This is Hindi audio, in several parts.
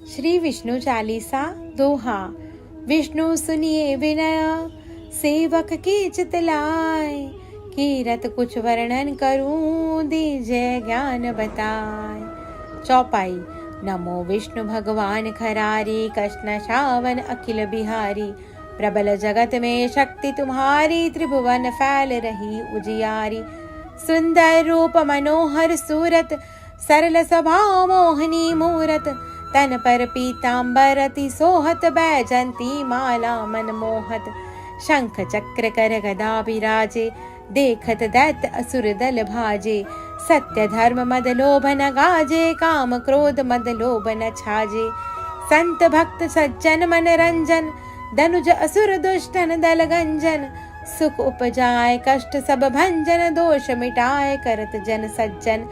श्री विष्णु चालीसा दोहा। विष्णु सुनिए विनय सेवक की चितलाय, कीरत कुछ वर्णन करूं दीजय ज्ञान बताए। चौपाई। नमो विष्णु भगवान खरारी, कृष्ण शावन अखिल बिहारी। प्रबल जगत में शक्ति तुम्हारी, त्रिभुवन फैल रही उजियारी। सुंदर रूप मनोहर सूरत, सरल स्वभाव मोहनी मूरत। तन पर पीतांबर अति सोहत, बैजंती माला मन मोहत। शंख चक्र कर गदा विराजे, देखत दैत्य असुर दल भाजे। सत्य धर्म मद लोभ न गाजे, काम क्रोध मद लोभ न छाजे। संत भक्त सज्जन मन रंजन, धनुज असुर दुष्टन दल गंजन। सुख उपजाए कष्ट सब भंजन, दोष मिटाए करत जन सज्जन।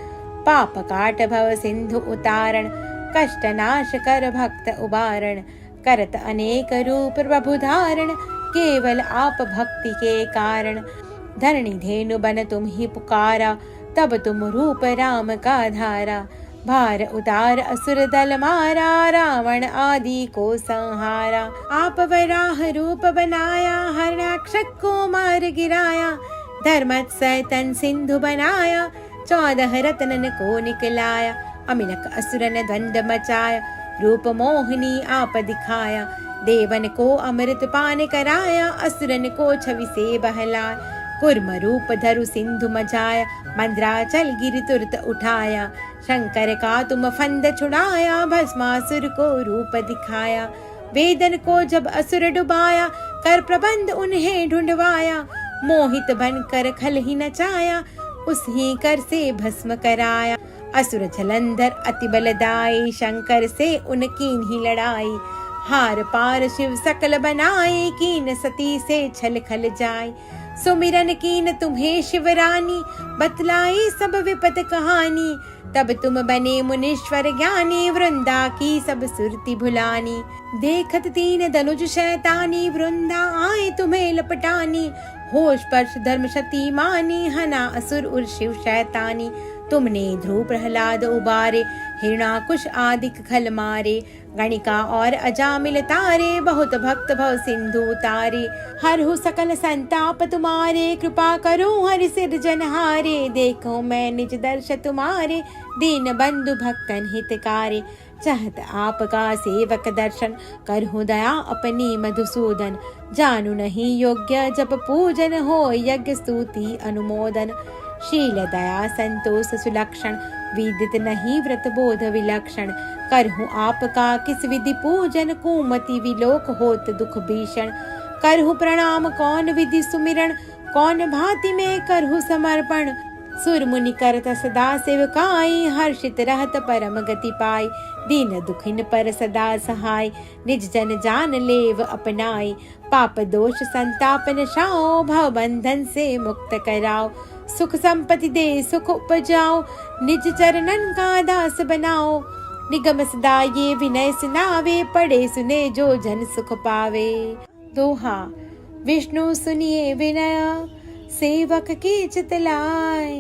पाप काट भव सिंधु उतारण, कष्ट नाश कर भक्त उबारण। करत अनेक रूप प्रभु धारण, केवल आप भक्ति के कारण। धरणी धेनु बन तुम ही पुकारा, तब तुम रूप राम का धारा। भार उतार असुर दल मारा, रावण आदि को संहारा। आप वराह रूप बनाया, हरणाक्षक को मार गिराया। धर्मत्सय तन सिंधु बनाया, 14 रत्नन को निकलाया। अमिलक असुरन द्वंद मचाया, रूप मोहिनी आप दिखाया। देवन को अमृत पान कराया, असुरन को छवि से बहलाया। कुर्म रूप धरु सिंधु मचाया, मंद्राचल गिरि तुरत उठाया। शंकर का तुम फंद छुड़ाया, भस्मासुर को रूप दिखाया। वेदन को जब असुर डुबाया, कर प्रबंध उन्हें ढूंढवाया। मोहित बनकर खल ही नचाया, उसी कर से भस्म कराया। असुर जलंधर अति बलदाई, शंकर से उनकीन ही लड़ाई। हार पार शिव सकल बनाए, कीन सती से छल खल जाए। सुमिरन कीन तुम्हें शिवरानी, बतलाई सब विपत कहानी। तब तुम बने मुनीश्वर ज्ञानी, वृंदा की सब सुरति भुलानी। देखत तीन धनुज शैतानी, वृंदा आए तुम्हें लपटानी। होश पर्श धर्म शती मानी, हना असुर उर शिव शैतानी। तुमने ध्रुव प्रहलाद उबारे, हिरणाकुश आदि खल मारे। गणिका और अजामिल तारे, बहुत भक्त भव सिंधु तारे। हरहु सकल संताप तुम्हारे, कृपा करो हरि सिरजनहारे। देखो मैं निज दर्श तुम्हारे, दीन बंधु भक्तन हितकारे। चाहत आपका सेवक दर्शन, करहु दया अपनी मधुसूदन। जानू नहीं योग्य जप पूजन, हो यज्ञ स्तुति अनुमोदन। शील दया संतोष सुलक्षण, विदित नहीं व्रत बोध विलक्षण। करहु आपका किस विधि पूजन, कुमति विलोक होत दुख भीषण। करहु प्रणाम कौन विधि सुमिरन, कौन भांति में करहु समर्पण। सुर मुनि करत सदा सेवकाई, हर्षित रहत परम गति पाई। दीन दुखिन पर सदा सहाय, निज जन जान लेव अपनाई। पाप दोष संताप नशाओ, भव बंधन से मुक्त कराओ। सुख संपत्ति दे सुख उपजाओ, निज चरणन का दास बनाओ। निगम सदा ये विनय सुनावे, पढ़े सुने जो जन सुख पावे। दोहा। विष्णु सुनिए विनय सेवक की चितलाय,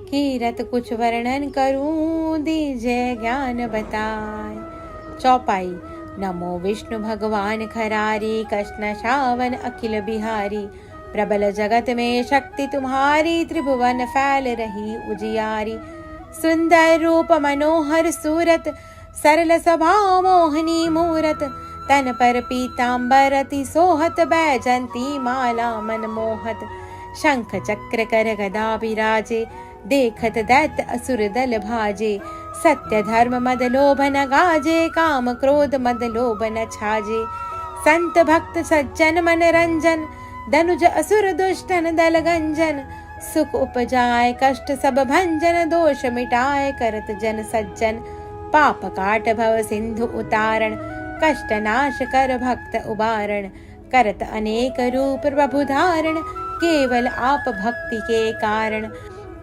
कीरत कुछ वर्णन करूं दीजय ज्ञान बताए। चौपाई। नमो विष्णु भगवान खरारी, कृष्ण शावन अखिल बिहारी। प्रबल जगत में शक्ति तुम्हारी, त्रिभुवन फैल रही उजियारी। सुंदर रूप मनोहर सूरत, सरल स्वभाव मोहनी मूरत। तन पर पीतांबर अति सोहत, बैजंती माला मन मोहत। शंख चक्र कर गदा विराजे, देखत दैत्य असुर दल भाजे। सत्य धर्म मद लोभ न गाजे, काम क्रोध मद लोभ न छाजे। संत भक्त सज्जन मन रंजन, धनुज असुर दुष्टन दल गंजन। सुख उपजाए कष्ट सब भंजन, दोष मिटाए करत जन सज्जन। पाप काट भव सिंधु उतारण, कष्ट नाश कर भक्त उबारण। करत अनेक रूप प्रभु धारण, केवल आप भक्ति के कारण।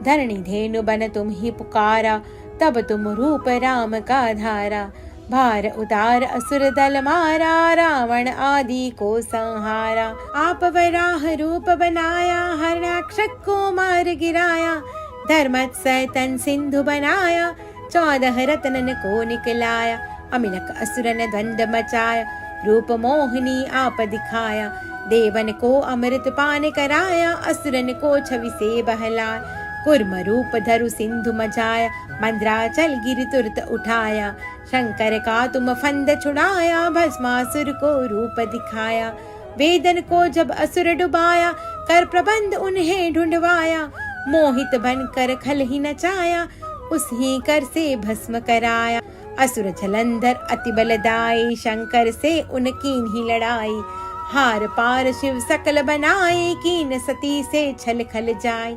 धरणी धेनु बन तुम ही पुकारा, तब तुम रूप राम का धारा। भार उतार असुर दल मारा, रावण आदि को संहारा। आप वराह रूप बनाया, हरणाक्षक को मार गिराया। धर्मत्सय तन सिंधु बनाया, 14 रत्नन को निकलाया। अमिलक असुर ने द्वंद मचाया, रूप मोहिनी आप दिखाया। देवन को अमृत पान कराया, असुरन को छवि से बहलाया। कुर्म रूप धरु सिंधु मचाया, मंद्राचल गिरि तुरत उठाया। शंकर का तुम फंद छुड़ाया, भस्मासुर को रूप दिखाया। वेदन को जब असुर डुबाया, कर प्रबंध उन्हें ढूंढवाया। मोहित बनकर खल ही नचाया, उसी कर से भस्म कराया। असुर जलंधर अति बलदाई, शंकर से उनकीन ही लड़ाई। हार पार शिव सकल बनाए, कीन सती से छल खल जाए।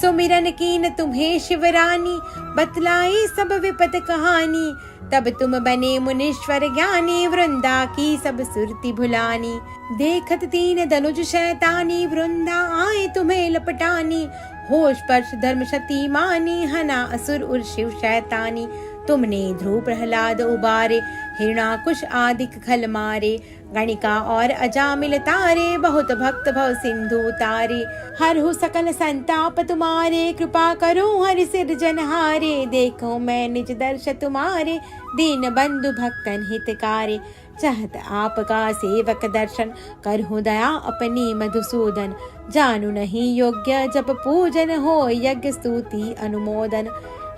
सुमिरन कीन तुम्हें शिवरानी, बतलाई सब विपत कहानी। तब तुम बने मुनीश्वर ज्ञानी, वृंदा की सब सुरति भुलानी। देखत तीन धनुज शैतानी, वृंदा आए तुम्हें लपटानी। होश पर्श धर्म शती मानी, हना असुर उर शिव शैतानी। तुमने ध्रुव प्रहलाद उबारे, हिरणाकुश आदि खल मारे। गणिका और अजामिल तारे, बहुत भक्त भव सिंधु तारे। हरहु सकल संताप तुम्हारे, कृपा करो हरि सिरजनहारे। देखो मैं निज दर्श तुम्हारे, दीन बंधु भक्तन हितकारे। चाहत आपका सेवक दर्शन, करहु दया अपनी मधुसूदन। जानू नहीं योग्य जप पूजन, हो यज्ञ स्तुति अनुमोदन।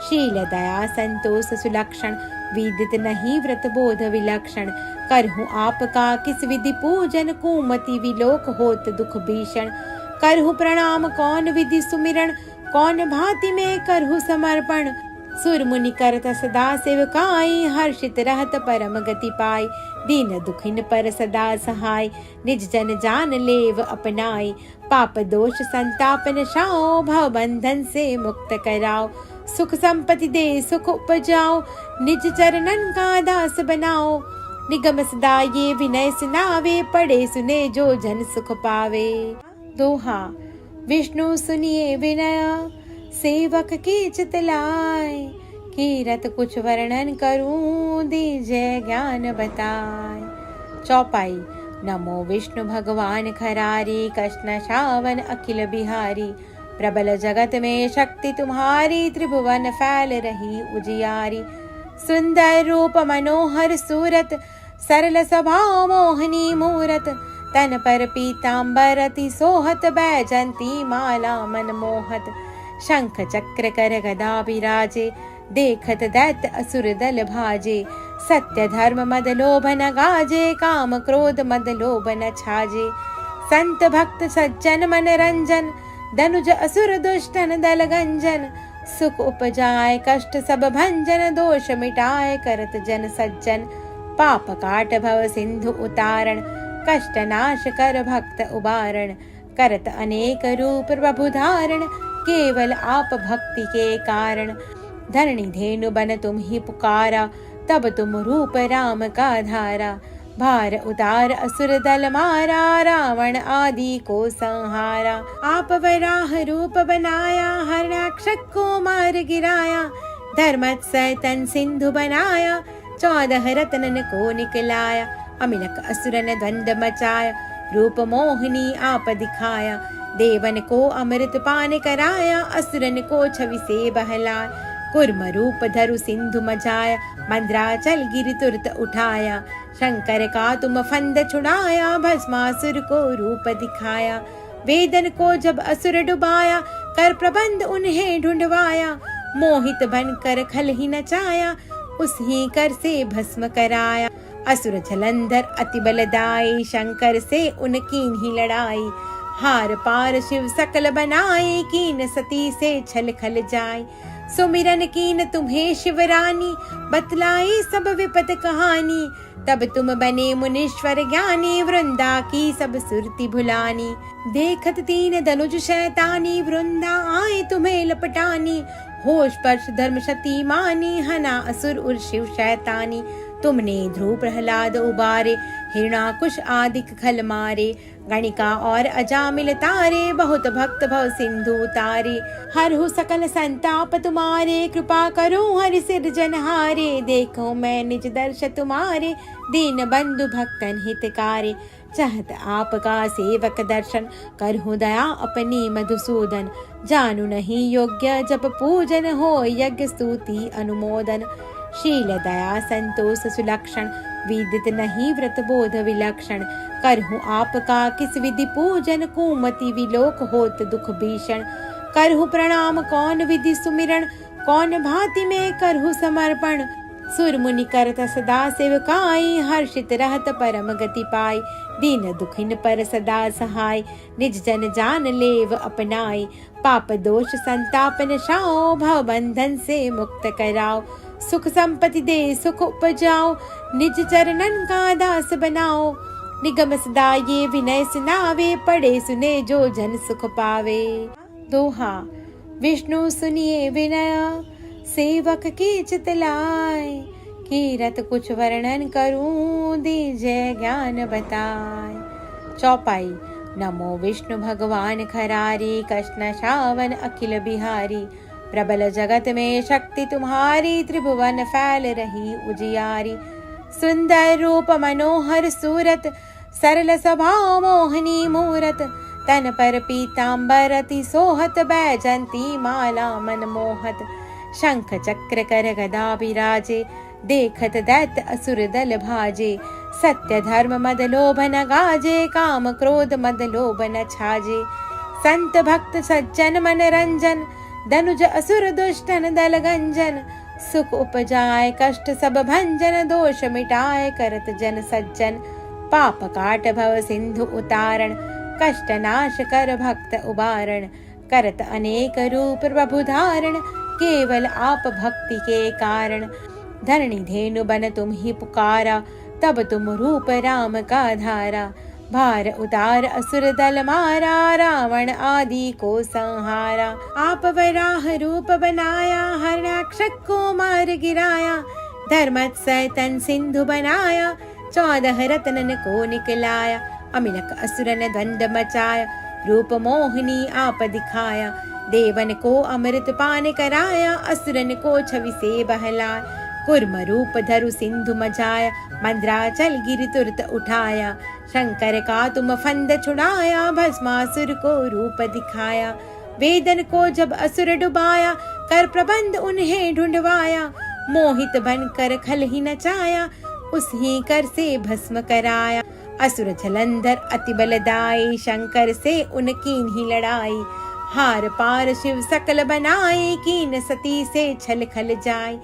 शील दया संतोष सुलक्षण, विदित नहीं व्रत बोध विलक्षण। करहु आपका किस विधि पूजन, कुमति विलोक होत दुख भीषण। करहु प्रणाम कौन विधि सुमिरन, कौन भांति में करहु समर्पण। सुर मुनि करत सदा सेवकाई, हर्षित रहत परम गति पाई। दीन दुखिन पर सदा सहाय, निज जन जान लेव अपनाई। पाप दोष संताप नशाओ, भव बंधन से मुक्त कराओ। सुख संपत्ति दे सुख उपजाओ, निज चरणन का दास बनाओ। निगम सदा ये विनय सुनावे, पढ़े सुने जो जन सुख पावे। दोहा। विष्णु सुनिए विनय, सेवक की चितलाय। कीरत कुछ वर्णन करूं, दीजय ज्ञान बताए। चौपाई। नमो विष्णु भगवान खरारी, कृष्ण श्रावण अखिल बिहारी। प्रबल जगत में शक्ति तुम्हारी, त्रिभुवन फैल रही उजियारी। सुंदर रूप मनोहर सूरत, सरल स्वभाव मोहनी मूरत। तन पर पीतांबर अति सोहत, बैजंती माला मन मोहत। शंख चक्र कर गदा विराजे, देखत दैत्य असुर दल भाजे। सत्य धर्म मद लोभ न गाजे, काम क्रोध मद लोभ न छाजे। संत भक्त सज्जन मन रंजन, धनुज असुर दुष्टन दल गंजन। सुख उपजाए कष्ट सब भंजन, दोष मिटाए करत जन सज्जन। पाप काट भव सिंधु उतारण, कष्ट नाश कर भक्त उबारण। करत अनेक रूप प्रभु धारण, केवल आप भक्ति के कारण। धरणी धेनु बन तुम ही पुकारा, तब तुम रूप राम का धारा। भार उतार असुर दल मारा, रावण आदि को संहारा। आप वराह रूप बनाया, हरणाक्षक को मार गिराया। धर्मत सैतन सिंधु बनाया, 14 रत्नन को निकलाया। अमिलक असुर ने द्वंद मचाया, रूप मोहिनी आप दिखाया। देवन को अमृत पान कराया, असुरन को छवि से बहलाया। कुर्म रूप धरु सिंधु मचाया, मंद्राचल गिरि तुरत उठाया। शंकर का तुम फंद छुड़ाया, भस्मासुर को रूप दिखाया। वेदन को जब असुर डुबाया, कर प्रबंध उन्हें ढूंढवाया। मोहित बनकर खल ही नचाया, उसी कर से भस्म कराया। असुर जलंधर अति बलदाई, शंकर से उनकीन ही लड़ाई। हार पार शिव सकल बनाए, कीन सती से छल खल जाए। सुमिरन कीन तुम्हें शिवरानी, बतलाई सब विपत कहानी। तब तुम बने मुनीश्वर ज्ञानी, वृंदा की सब सुरति भुलानी। देखत तीन धनुज शैतानी, वृंदा आए तुम्हें लपटानी। होश पर्श धर्म शती मानी, हना असुर उर शिव शैतानी। तुमने ध्रुव प्रहलाद उबारे, हिरणाकुश आदि खल मारे। गणिका और अजामिल तारे, बहुत भक्त भव सिंधु तारे। हरहु सकल संताप तुम्हारे, कृपा करो हरि सिरजनहारे। देखो मैं निज दर्श तुम्हारे, दीन बंधु भक्तन हितकारे। चाहत आपका सेवक दर्शन, करहु दया अपनी मधुसूदन। जानू नहीं योग्य जप पूजन, हो यज्ञ स्तुति अनुमोदन। शील दया संतोष सुलक्षण, विदित नहीं व्रत बोध विलक्षण। करहु आपका किस विधि पूजन, कुमति विलोक होत दुख भीषण। करहु प्रणाम कौन विधि सुमिरन, कौन भांति में करहु समर्पण। सुर मुनि करत सदा सेवकाई, हर्षित रहत परम गति पाई। दीन दुखिन पर सदा सहाय, निज जन जान लेव अपनाई। पाप दोष संताप नशाओ, भव बंधन से मुक्त कराओ। सुख संपत्ति दे सुख उपजाओ, निज चरणन का दास बनाओ। निगम सदा ये विनय सुनावे, पढ़े सुने जो जन सुख पावे। दोहा। विष्णु सुनिए विनय, सेवक की चित लाय। कीरत कुछ वर्णन करूं, दीजय ज्ञान बताए। चौपाई। नमो विष्णु भगवान खरारी, कृष्ण श्रावण अखिल बिहारी। प्रबल जगत में शक्ति तुम्हारी, त्रिभुवन फैल रही उजियारी। सुंदर रूप मनोहर सूरत, सरल स्वभाव मोहनी मूरत। तन पर पीतांबर अति सोहत, बैजंती माला मन मोहत। शंख चक्र कर गदा विराजे, देखत दैत्य असुर दल भाजे। सत्य धर्म मद लोभ न गाजे, काम क्रोध मद लोभ न छाजे। संत भक्त सज्जन मन रंजन, धनुज असुर दुष्टन दल गंजन। सुख उपजाए कष्ट सब भंजन, दोष मिटाए करत जन सज्जन। पाप काट भव सिंधु उतारण, कष्ट नाश कर भक्त उबारण। करत अनेक रूप प्रभु धारण, केवल आप भक्ति के कारण। धरणी धेनु बन तुम ही पुकारा, तब तुम रूप राम का धारा। भार उतार असुर दल मारा, रावण आदि को संहारा। आप वराह रूप बनाया, हरणाक्षक को मार गिराया। धर्मत सैतन सिंधु बनाया, 14 रत्नन को निकलाया। अमिलक असुरन द्वंद मचाया, रूप मोहिनी आप दिखाया। देवन को अमृत पान कराया, असुरन को छवि से बहलाया। कुर्म रूप धरु सिंधु मचाया, मंद्राचल गिरि तुरत उठाया। शंकर का तुम फंद छुड़ाया, भस्मासुर को रूप दिखाया। वेदन को जब असुर डुबाया, कर प्रबंध उन्हें ढूंढवाया। मोहित बनकर खल ही नचाया, उस ही कर से भस्म कराया। असुर जलंधर अति बलदाई, शंकर से उनकीन ही लड़ाई। हार पार शिव सकल बनाए, कीन सती से छल खल जाए।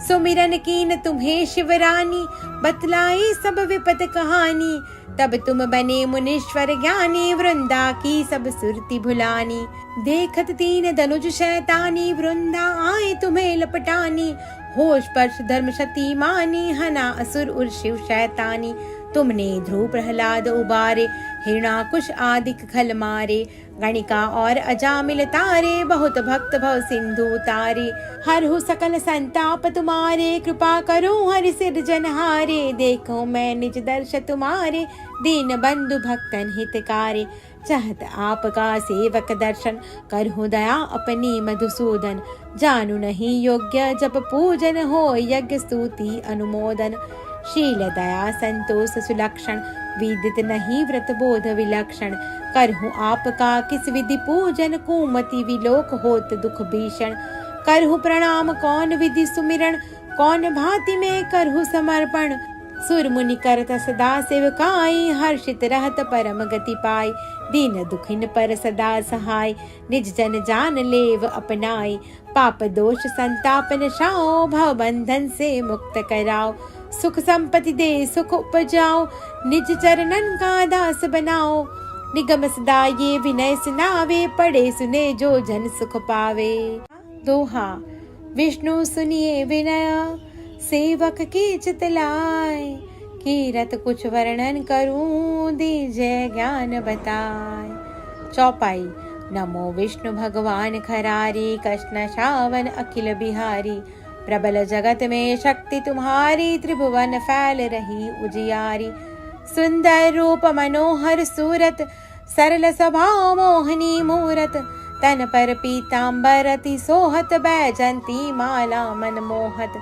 सुमिरन कीन तुम्हें शिवरानी, बतलाई सब विपत कहानी। तब तुम बने मुनीश्वर ज्ञानी, वृंदा की सब सुरति भुलानी। देखत तीन धनुज शैतानी, वृंदा आए तुम्हें लपटानी। होश स्पर्श धर्म शती मानी, हना असुर उर शिव शैतानी। तुमने ध्रुव प्रहलाद उबारे, हिरणाकुश आदिक खल मारे। गणिका और अजामिल तारे, बहुत भक्त भव सिंधु तारे। हरहु सकल संताप तुम्हारे, कृपा करो हरि सिरजनहारे। देखो मैं निज दर्श तुम्हारे, दीन बंधु भक्तन हितकारे। चाहत आपका सेवक दर्शन, करहु दया अपनी मधुसूदन। जानू नहीं योग्य जप पूजन, हो यज्ञ स्तुति अनुमोदन। शील दया संतोष सुलक्षण, विदित नहीं व्रत बोध विलक्षण। करहु आपका किस विधि पूजन, कुमति विलोक होत दुख भीषण। करहु प्रणाम कौन विधि सुमिरन, कौन भांति में करहु समर्पण। सुर मुनि करत सदा सेवकाई, हर्षित रहत परम गति पाई। दीन दुखिन पर सदा सहाय, निज जन जान लेव अपनाई। पाप दोष संताप नशाओ, भव बंधन से मुक्त कराओ। सुख संपत्ति दे सुख उपजाओ, निज चरणन का दास बनाओ। निगम सदा ये विनय सुनावे, पढ़े सुने जो जन सुख पावे। दोहा। विष्णु सुनिए विनय, सेवक की चित लाय। कीरत कुछ वर्णन करूं, दीजय ज्ञान बताए। चौपाई। नमो विष्णु भगवान खरारी, कृष्ण श्रावण अखिल बिहारी। प्रबल जगत में शक्ति तुम्हारी, त्रिभुवन फैल रही उजियारी। सुंदर रूप मनोहर सूरत, सरल स्वभाव मोहनी मूरत। तन पर पीतांबर अति सोहत, बैजंती माला मन मोहत।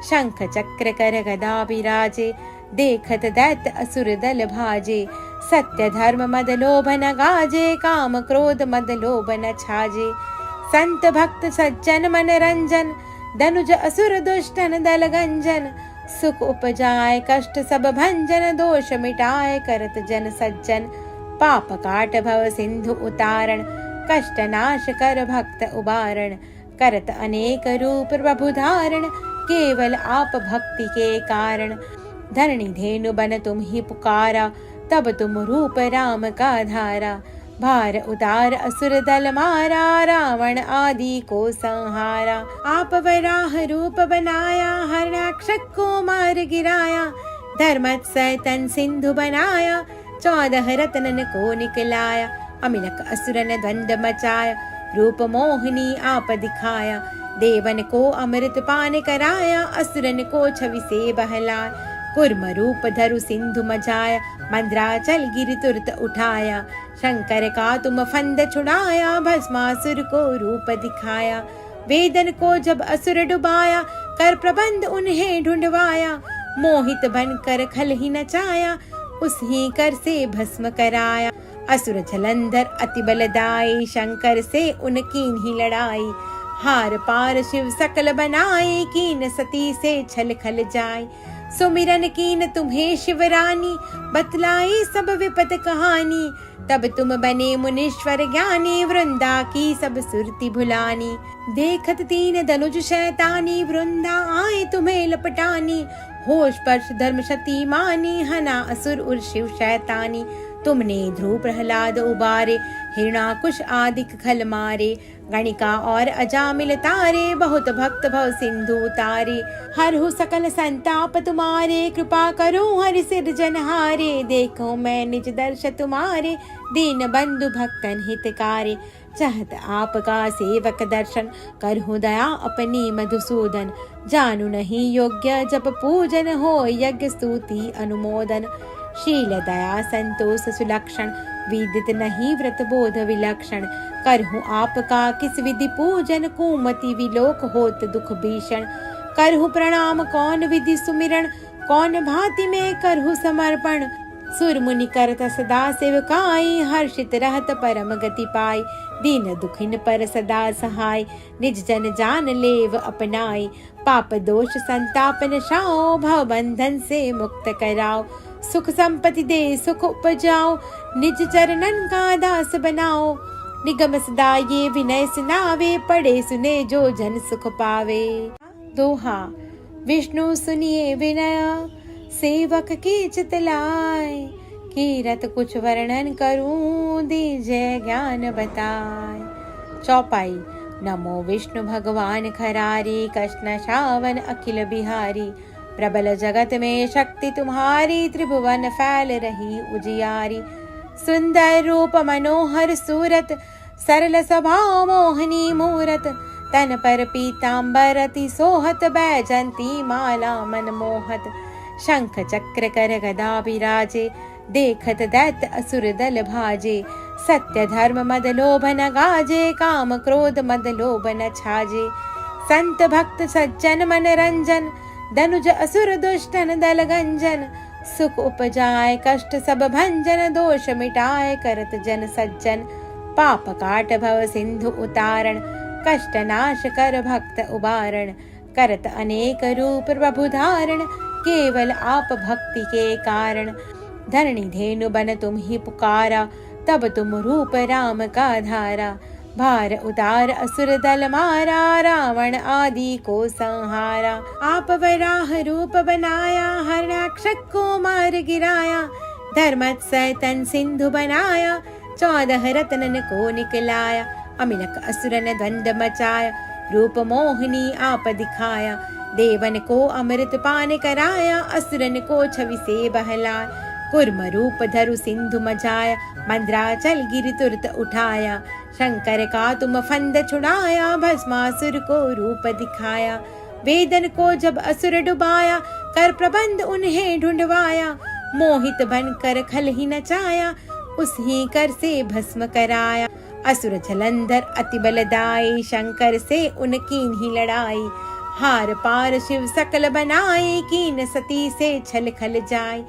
शंख चक्र कर गदा विराजे, देखत दैत्य असुर दल भाजे। सत्य धर्म मद लोभ न गाजे, काम क्रोध मद लोभ न छाजे। संत भक्त सज्जन मन रंजन, धनुज असुर दुष्टन दल गंजन, सुख उपजाए कष्ट सब भंजन, दोष मिटाए करत जन सज्जन, पाप काट भव सिंधु उतारण, कष्ट नाश कर भक्त उबारण, करत अनेक रूप प्रभु धारण, केवल आप भक्ति के कारण, धरणी धेनु बन तुम ही पुकारा, तब तुम रूप राम का धारा, भार उतार असुर दल मारा, रावण आदि को संहारा, आप वराह रूप बनाया, हरणाक्षक को मार गिराया, धर्मत्सय तन सिंधु बनाया, 14 रत्नन को निकलाया, अमिनक असुरन द्वंद मचाया, रूप मोहिनी आप दिखाया, देवन को अमृत पान कराया, असुरन को छवि से बहलाया, कुर्म रूप धरु सिंधु मचाया, मंद्राचल गिरि तुरत उठाया, शंकर का तुम फंद छुड़ाया, भस्मासुर को रूप दिखाया, वेदन को जब असुर डुबाया, कर प्रबंध उन्हें ढूंढवाया, मोहित बनकर खल ही नचाया, उसी कर से भस्म कराया, असुर जलंधर अति बलदाई, शंकर से उनकीन ही लड़ाई, हार पार शिव सकल बनाए, कीन सती से छल खल जाय, सुमिरन कीन तुम्हें शिवरानी, बतलाई सब विपत कहानी, तब तुम बने मुनीश्वर ज्ञानी, वृंदा की सब सुरति भुलानी, देखत 3 धनुज शैतानी, वृंदा आए तुम्हें लपटानी, होश पर्श धर्म शती मानी, हना असुर उर शिव शैतानी, तुमने ध्रुव प्रहलाद उबारे, हिरणाकुश आदि खल मारे, गणिका और अजामिल तारे, बहुत भक्त भव सिंधु उतारे, हरहु सकल संताप तुम्हारे, कृपा करो हरि सिरजनहारे, देखो मैं निज दर्श तुम्हारे, दीन बंधु भक्तन हितकारे, चाहत आपका सेवक दर्शन, करहु दया अपनी मधुसूदन, जानू नहीं योग्य जप पूजन, हो यज्ञ स्तुति अनुमोदन, शील दया संतोष सुलक्षण, विदित नहीं व्रत बोध विलक्षण, करहु आपका किस विधि पूजन, कुमति विलोक होत दुख भीषण, करहु प्रणाम कौन विधि सुमिरन, कौन भांति में करहु समर्पण, सुर मुनि करत सदा सेवकाई, हर्षित रहत परम गति पाई, दीन दुखिन पर सदा सहाय, निज जन जान लेव अपनाई, पाप दोष संताप नशाओ, भव बंधन से मुक्त कराओ, सुख संपत्ति दे सुख उपजाओ, निज चरणन का दास बनाओ, निगम सदा ये विनय सुनावे, पढ़े सुने जो जन सुख पावे। दोहा। विष्णु सुनिए विनय, सेवक की चितलाय, कीरत कुछ वर्णन करूं, दीजय ज्ञान बताए। चौपाई। नमो विष्णु भगवान खरारी, कृष्ण श्रावण अखिल बिहारी, प्रबल जगत में शक्ति तुम्हारी, त्रिभुवन फैल रही उजियारी, सुंदर रूप मनोहर सूरत, सरल स्वभाव मोहनी मूरत, तन पर पीतांबर अति सोहत, बैजंती माला मन मोहत, शंख चक्र कर गदा विराजे, देखत दैत्य असुर दल भाजे, सत्य धर्म मद लोभ न गाजे, काम क्रोध मद लोभ न छाजे, संत भक्त सज्जन मन रंजन, धनुज असुर दुष्टन दल गंजन, सुख उपजाए कष्ट सब भंजन, दोष मिटाए करत जन सज्जन, पाप काट भव सिंधु उतारण, कष्ट नाश कर भक्त उबारण, करत अनेक रूप प्रभु धारण, केवल आप भक्ति के कारण, धरणी धेनु बन तुम ही पुकारा, तब तुम रूप राम का धारा, भार उतार असुर दल मारा, रावण आदि को संहारा, आप वराह रूप बनाया, हरणाक्षक को मार गिराया, धर्मत्सय तन सिंधु बनाया, 14 रत्नन को निकलाया, अमिनक असुरन द्वंद मचाया, रूप मोहिनी आप दिखाया, देवन को अमृत पान कराया, असुरन को छवि से बहलाया, कुर्म रूप धरु सिंधु मचाया, मंद्राचल गिरि तुरत उठाया, शंकर का तुम फंद छुड़ाया, भस्मासुर को रूप दिखाया, वेदन को जब असुर डुबाया, कर प्रबंध उन्हें ढूंढवाया, मोहित बनकर खल ही नचाया, उसी कर से भस्म कराया, असुर जलंधर अति बलदाई, शंकर से उनकीन ही लड़ाई, हार पार शिव सकल बनाए, कीन सती से छल खल जाय,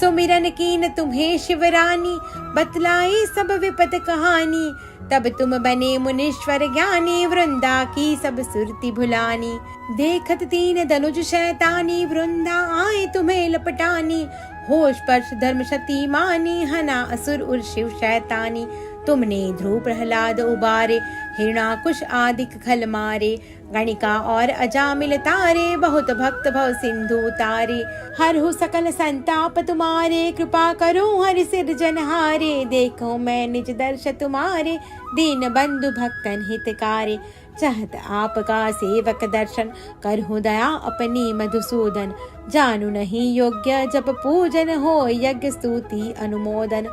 सुमिरन कीन तुम्हें शिवरानी, बतलाई सब विपत कहानी। तब तुम बने मुनीश्वर ज्ञानी, वृंदा की सब सुरती भुलानी। देखत तीन धनुज शैतानी, वृंदा आए तुम्हें लपटानी। होश पर्श धर्म शती मानी, हना असुर उर शिव शैतानी। तुमने ध्रुव प्रहलाद उबारे, हिरणाकुश आदि खल मारे। गणिका और अजामिल तारे, बहुत भक्त भव सिंधु तारे। हरहु सकल संताप तुम्हारे, कृपा करो हरि सिरजनहारे। देखो मैं निज दर्श तुम्हारे, दीन बंधु भक्तन हितकारे। चाहत आपका सेवक दर्शन, करहु दया अपनी मधुसूदन। जानू नहीं योग्य जप पूजन, हो यज्ञ स्तुति अनुमोदन।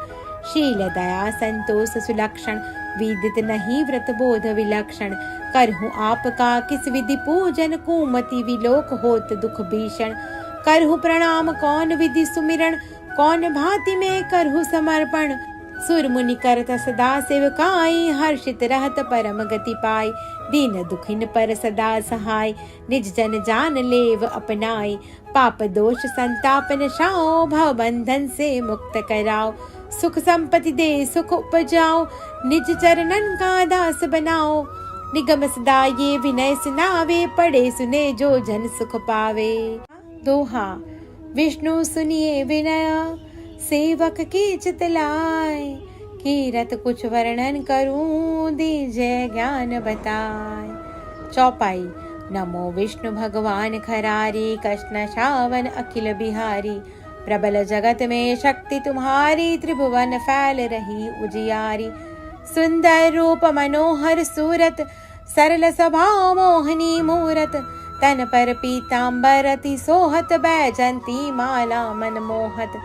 शील दया संतोष सुलक्षण, विदित नहीं व्रत बोध विलक्षण। करहु आपका किस विधि पूजन, कुमति विलोक होत दुख भीषण। करहु प्रणाम कौन विधि सुमिरन, कौन भांति में करहु समर्पण। सुर मुनि करत सदा सेवकाई, हर्षित रहत परम गति पाई। दीन दुखिन पर सदा सहाय, निज जन जान लेव अपनाई। पाप दोष संताप नशाओ, भव बंधन से मुक्त कराओ। सुख संपत्ति दे सुख उपजाओ, निज चरणन का दास बनाओ। निगम सदा ये विनय सुनावे, पढ़े सुने जो जन सुख पावे। दोहा। विष्णु सुनिए विनय, सेवक की चितलाय। कीरत कुछ वर्णन करूं, दीजय ज्ञान बताए। चौपाई। नमो विष्णु भगवान खरारी, कृष्ण श्रावण अखिल बिहारी। प्रबल जगत में शक्ति तुम्हारी, त्रिभुवन फैल रही उजियारी। सुंदर रूप मनोहर सूरत, सरल स्वभाव मोहनी मूरत। तन पर पीतांबर अति सोहत, बैजंती माला मन मोहत।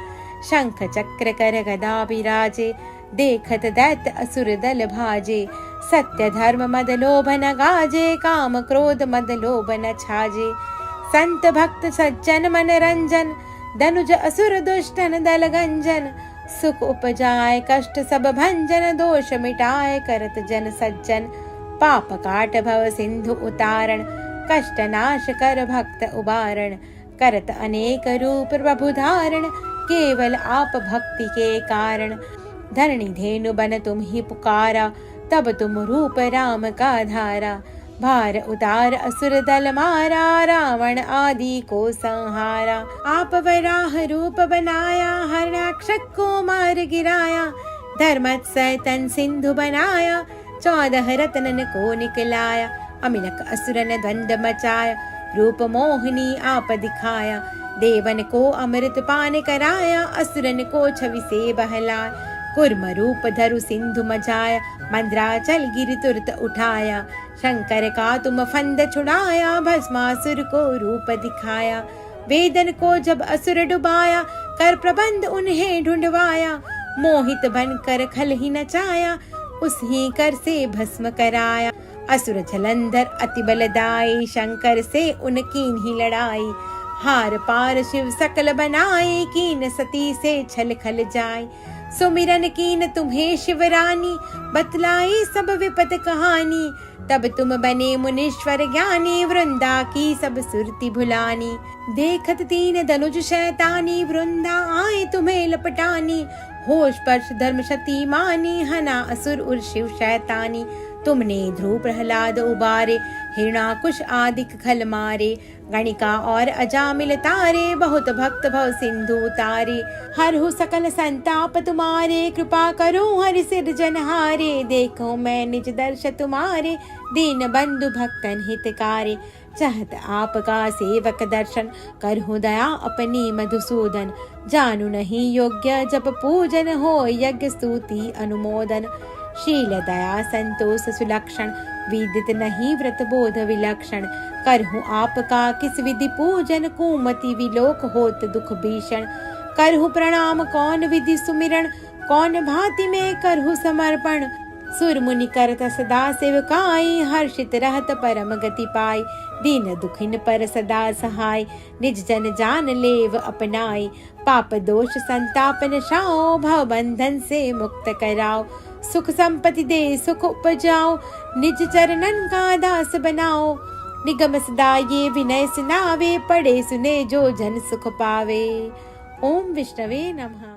शंख चक्र कर गदा विराजे, देखत दैत्य असुर दल भाजे। सत्य धर्म मद लोभ न गाजे, काम क्रोध मद लोभ न छाजे। संत भक्त सज्जन मन रंजन, धनुज असुर दुष्टन दल गंजन। सुख उपजाए कष्ट सब भंजन, दोष मिटाए करत जन सज्जन। पाप काट भव सिंधु उतारण, कष्ट नाश कर भक्त उबारण। करत अनेक रूप प्रभु धारण, केवल आप भक्ति के कारण। धरणी धेनु बन तुम ही पुकारा, तब तुम रूप राम का धारा। भार उतार असुर दल मारा, रावण आदि को संहारा। आप वराह रूप बनाया, हरणाक्षक को मार गिराया। धर्मत सैतन सिंधु बनाया, 14 रत्नन को निकलाया। अमिनक असुरन द्वंद मचाया, रूप मोहिनी आप दिखाया। देवन को अमृत पान कराया, असुरन को छवि से बहलाया। कुर्म रूप धरु सिंधु मचाया, मंद्राचल गिरि तुरत उठाया। शंकर का तुम फंद छुड़ाया, भस्मासुर को रूप दिखाया। वेदन को जब असुर डुबाया, कर प्रबंध उन्हें ढूंढवाया। मोहित बनकर खल ही नचाया, उस ही कर से भस्म कराया। असुर जलंधर अति बलदाई, शंकर से उनकीन ही लड़ाई। हार पार शिव सकल बनाए, कीन सती से छल खल जाए। सुमिरन कीन तुम्हें शिवरानी, बतलाई सब विपत कहानी। तब तुम बने मुनीश्वर ज्ञानी, वृंदा की सब सुरती भुलानी। देखत तीन धनुज शैतानी, वृंदा आए तुम्हें लपटानी। होश पर्श धर्म शती मानी, हना असुर उर शिव शैतानी। तुमने ध्रुव प्रहलाद उबारे, हिरणाकुश आदि खल मारे। गणिका और अजामिल तारे, बहुत भक्त भव सिंधु तारे। हरहु सकल संताप तुम्हारे, कृपा करो हरि सिरजनहारे। देखो मैं निज दर्श तुम्हारे, दीन बंधु भक्तन हितकारे। चाहत आपका सेवक दर्शन, करहु दया अपनी मधुसूदन। जानू नहीं योग्य जप पूजन, हो यज्ञ स्तुति अनुमोदन। शील दया संतोष सुलक्षण, विदित नहीं व्रत बोध विलक्षण। करहु आपका किस विधि पूजन, कुमति विलोक होत दुख भीषण। करहु प्रणाम कौन विधि सुमिरन, कौन भांति में करहु समर्पण। सुर मुनि करत सदा सेवकाई, हर्षित रहत परम गति पाई। दीन दुखिन पर सदा सहाय, निज जन जान लेव अपनाई। पाप दोष संताप नशाओ, भव बंधन से मुक्त कराओ। सुख संपत्ति दे सुख उपजाओ, निज चरणन का दास बनाओ। निगम सदा ये विनय सुनावे, पढ़े सुने जो जन सुख पावे। ओम विष्णवे नमः।